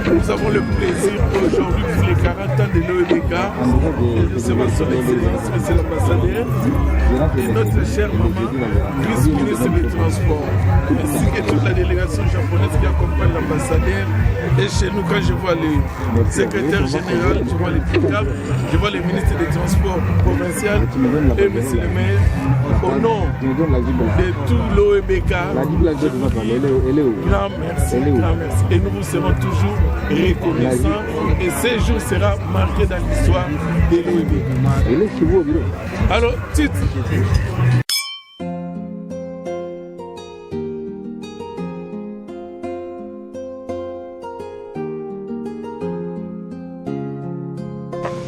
Nous avons le plaisir aujourd'hui pour les 40 ans de l'OEBK de recevoir son Excellence, Monsieur l'ambassadeur, et notre chère maman, vice-ministre des Transports, ainsi que toute la délégation japonaise qui accompagne l'ambassadeur. Et chez nous, quand je vois le secrétaire général, je vois les picables, je vois le ministre des Transports provincial et Monsieur le maire, au nom de tout l'OEBK, grand merci, grand merci. Et nous vous serons toujours reconnaissants. Et ce jour sera marqué dans l'histoire de l'OEBK. Alors, titre.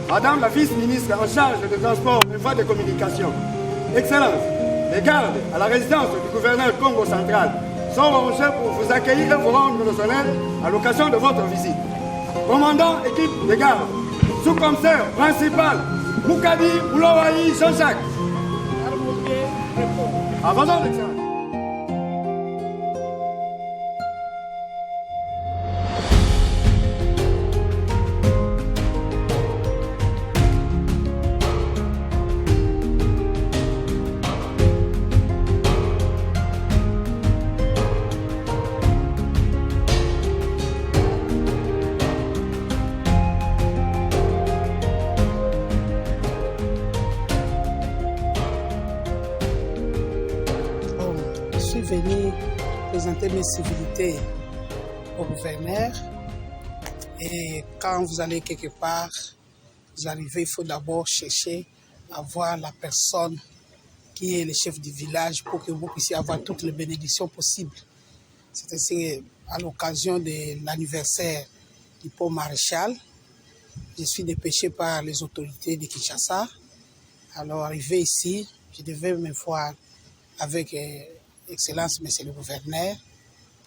Madame la vice-ministre en charge des transports et voies de communication, Excellence, les gardes à la résidence du gouverneur Congo central sont rangés pour vous accueillir et vous rendre le solennel à l'occasion de votre visite. Commandant équipe de garde, sous-commissaire principal, Moukadi Boulawaï Jean-Jacques. Avançons, Excellence. Je suis venu présenter mes civilités au gouverneur. Et quand vous allez quelque part, vous arrivez, il faut d'abord chercher à voir la personne qui est le chef du village pour que vous puissiez avoir toutes les bénédictions possibles. C'est ainsi à l'occasion de l'anniversaire du pont Maréchal. Je suis dépêché par les autorités de Kinshasa. Alors arrivé ici, je devais me voir avec Excellence, Monsieur le gouverneur,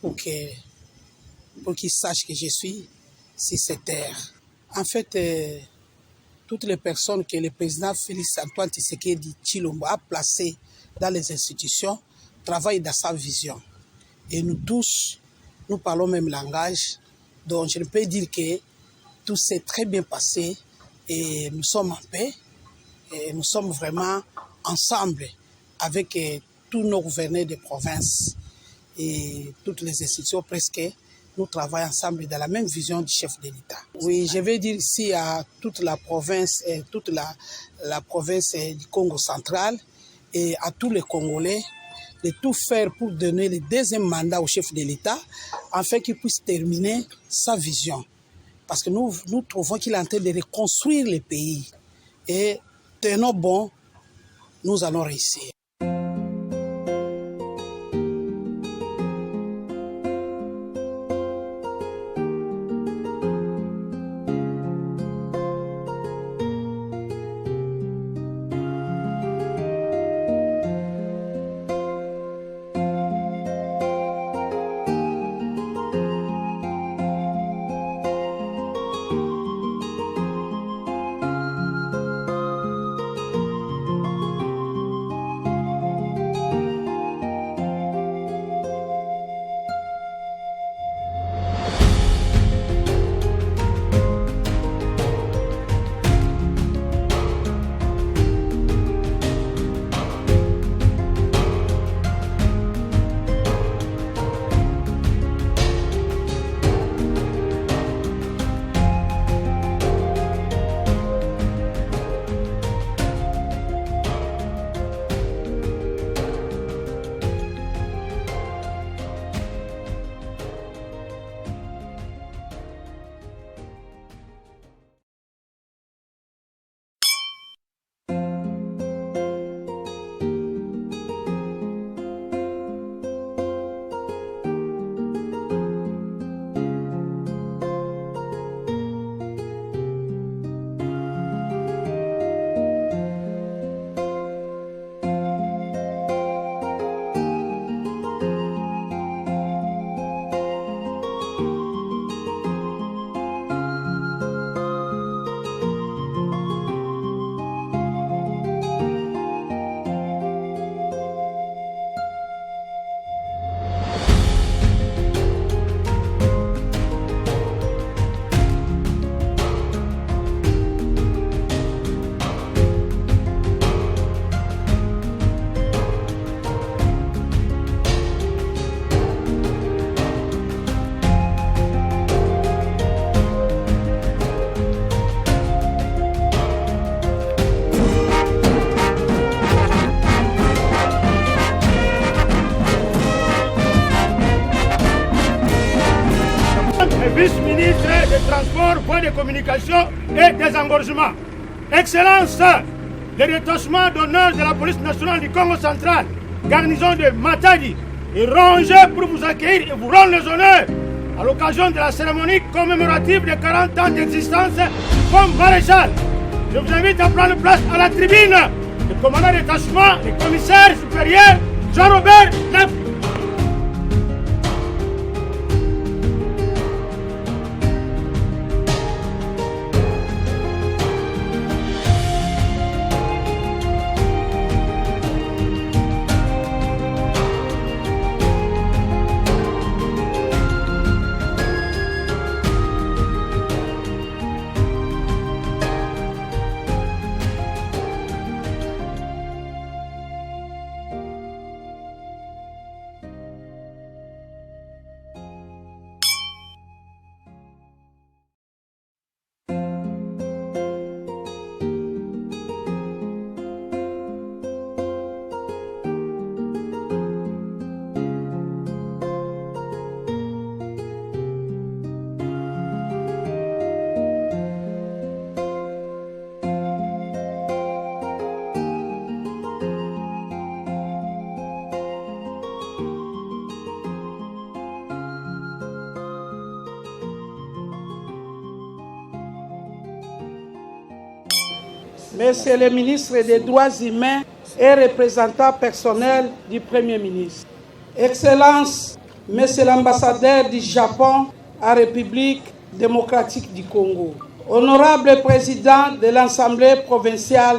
pour qu'il sache que je suis sur cette terre. En fait, toutes les personnes que le président Félix Antoine Tshisekedi Tshilombo a placées dans les institutions travaillent dans sa vision. Et nous tous, nous parlons le même langage. Donc je ne peux dire que tout s'est très bien passé et nous sommes en paix. Et nous sommes vraiment ensemble avec tous nos gouverneurs de province et toutes les institutions presque. Nous travaillons ensemble dans la même vision du chef de l'État. Oui, je vais dire ici à toute la province, toute la province du Congo central et à tous les Congolais de tout faire pour donner le deuxième mandat au chef de l'État afin qu'il puisse terminer sa vision. Parce que nous trouvons qu'il est en train de reconstruire le pays. Et tenons bon, nous allons réussir. Vice-ministre des Transports, voies de communication et des engorgements. Excellence, le détachement d'honneur de la police nationale du Congo central, garnison de Matadi, est rangé pour vous accueillir et vous rendre les honneurs à l'occasion de la cérémonie commémorative de 40 ans d'existence comme maréchal. Je vous invite à prendre place à la tribune. Le commandant de détachement, le commissaire supérieur Jean-Robert Neff. Monsieur le ministre des Droits humains et représentant personnel du Premier ministre. Excellence, Monsieur l'ambassadeur du Japon à la République démocratique du Congo. Honorable président de l'Assemblée provinciale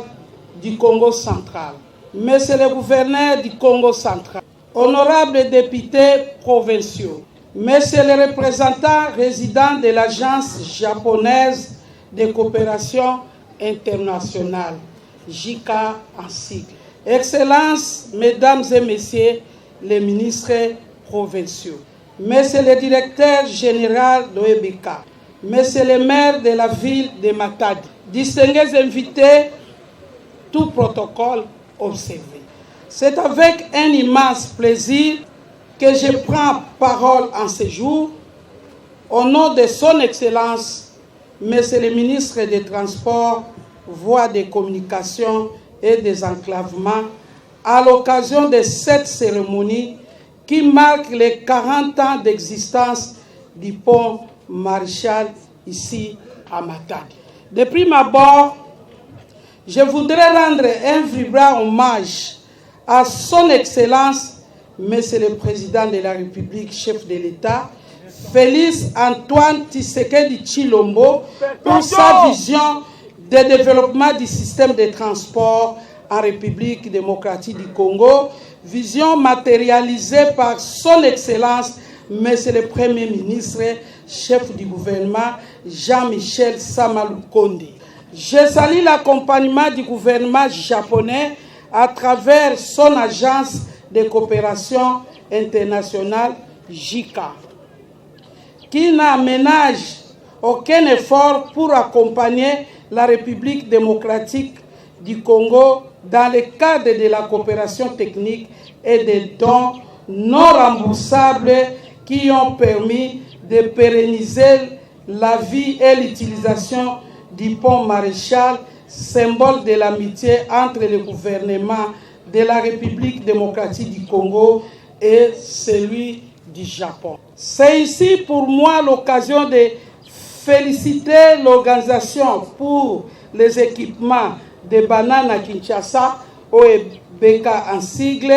du Congo central. Monsieur le gouverneur du Congo central. Honorables députés provinciaux. Monsieur le représentant résident de l'Agence japonaise de coopération internationale, JICA en sigle. Excellences, Mesdames et Messieurs les ministres provinciaux, Monsieur le directeur général d'OEBK, Monsieur le maire de la ville de Matadi, distingués invités, tout protocole observé. C'est avec un immense plaisir que je prends parole en ce jour au nom de son Excellence, Monsieur le ministre des Transports, Voies de communication et des enclavements, à l'occasion de cette cérémonie qui marque les 40 ans d'existence du pont Maréchal ici à Matadi. De prime abord, je voudrais rendre un vibrant hommage à son Excellence, Monsieur le Président de la République, chef de l'État, Félix Antoine Tshisekedi Tshilombo, pour sa vision de développement du système de transport en République démocratique du Congo, vision matérialisée par son Excellence, Monsieur le Premier ministre, chef du gouvernement, Jean-Michel Sama Lukonde. Je salue l'accompagnement du gouvernement japonais à travers son agence de coopération internationale, JICA, qui n'a ménage aucun effort pour accompagner la République démocratique du Congo dans le cadre de la coopération technique et des dons non remboursables qui ont permis de pérenniser la vie et l'utilisation du pont Maréchal, symbole de l'amitié entre le gouvernement de la République démocratique du Congo et celui du Japon. C'est ici pour moi l'occasion de féliciter l'organisation pour les équipements de bananes à Kinshasa, OEBK en sigle,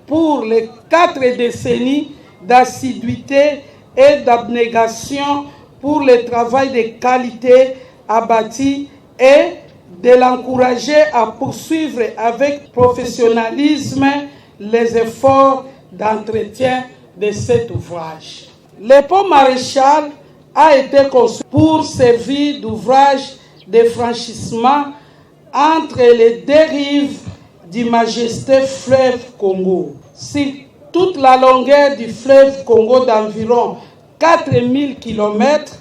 pour les 4 décennies d'assiduité et d'abnégation pour le travail de qualité abattu et de l'encourager à poursuivre avec professionnalisme les efforts d'entretien de cet ouvrage. Le pont Maréchal a été conçu pour servir d'ouvrage de franchissement entre les deux rives du majestueux fleuve Congo. Sur toute la longueur du fleuve Congo d'environ 4000 km,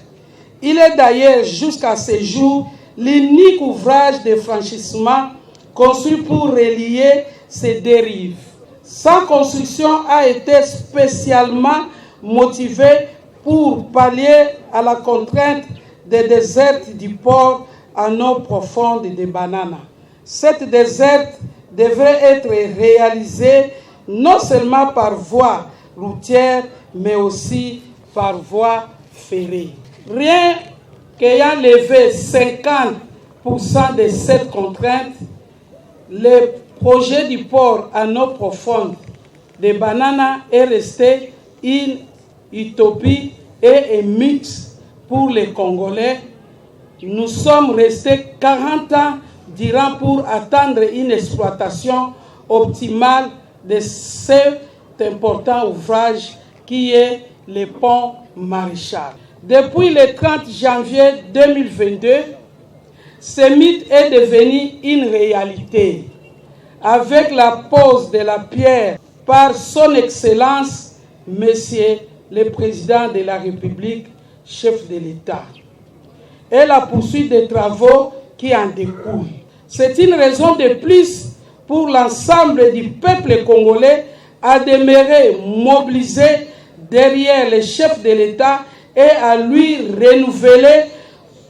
il est d'ailleurs jusqu'à ce jour l'unique ouvrage de franchissement conçu pour relier ces deux rives. Sa construction a été spécialement motivée pour pallier à la contrainte des désertes du port en eau profonde de Banana. Cette déserte devrait être réalisée non seulement par voie routière, mais aussi par voie ferrée. Rien qu'ayant levé 50% de cette contrainte, le projet du port en eau profonde de Banana est resté une utopie et un mythe pour les Congolais. Nous sommes restés 40 ans durant pour attendre une exploitation optimale de cet important ouvrage qui est le pont Maréchal. Depuis le 30 janvier 2022, ce mythe est devenu une réalité avec la pose de la pierre par son Excellence, Monsieur le Président de la République, chef de l'État, et la poursuite des travaux qui en découlent. C'est une raison de plus pour l'ensemble du peuple congolais à demeurer mobilisé derrière le chef de l'État et à lui renouveler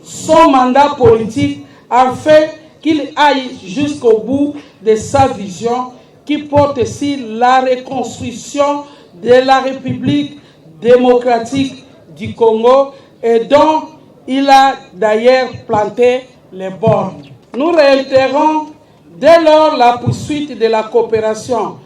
son mandat politique afin qu'il aille jusqu'au bout de sa vision qui porte sur la reconstruction de la République démocratique du Congo et dont il a d'ailleurs planté les bornes. Nous réitérons dès lors la poursuite de la coopération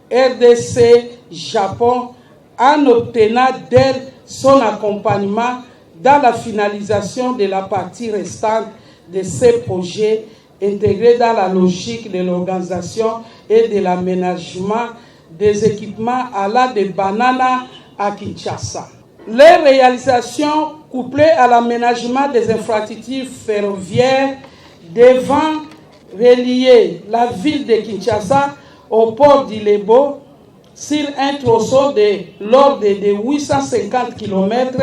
RDC-Japon en obtenant d'elle son accompagnement dans la finalisation de la partie restante de ces projets intégrés dans la logique de l'organisation et de l'aménagement des équipements allant de Banana à Kinshasa. Les réalisations couplées à l'aménagement des infrastructures ferroviaires devant relier la ville de Kinshasa au port d'Ilebo sur un tronçon de l'ordre de 850 km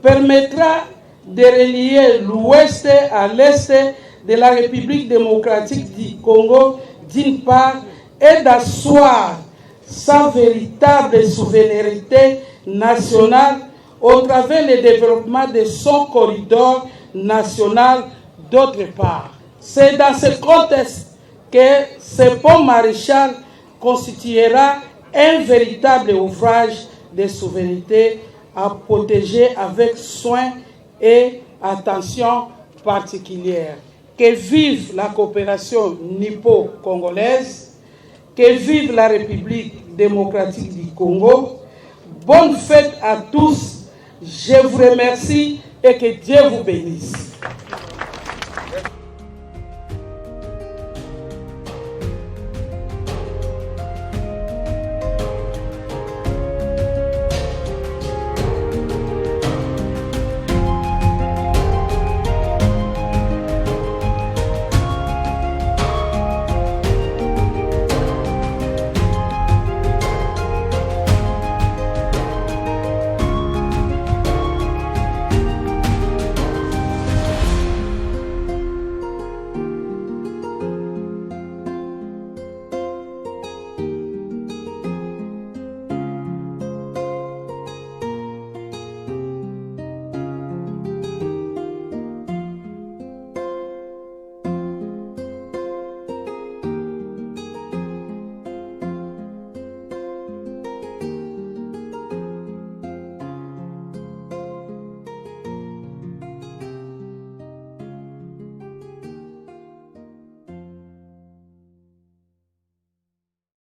permettra de relier l'ouest à l'est de la République démocratique du Congo d'une part et d'asseoir sa véritable souveraineté nationale au travers le développement de son corridor national d'autre part. C'est dans ce contexte que ce pont maréchal constituera un véritable ouvrage de souveraineté à protéger avec soin et attention particulière. Que vive la coopération nippo-congolaise, que vive la République démocratique du Congo. Bonne fête à tous, je vous remercie et que Dieu vous bénisse.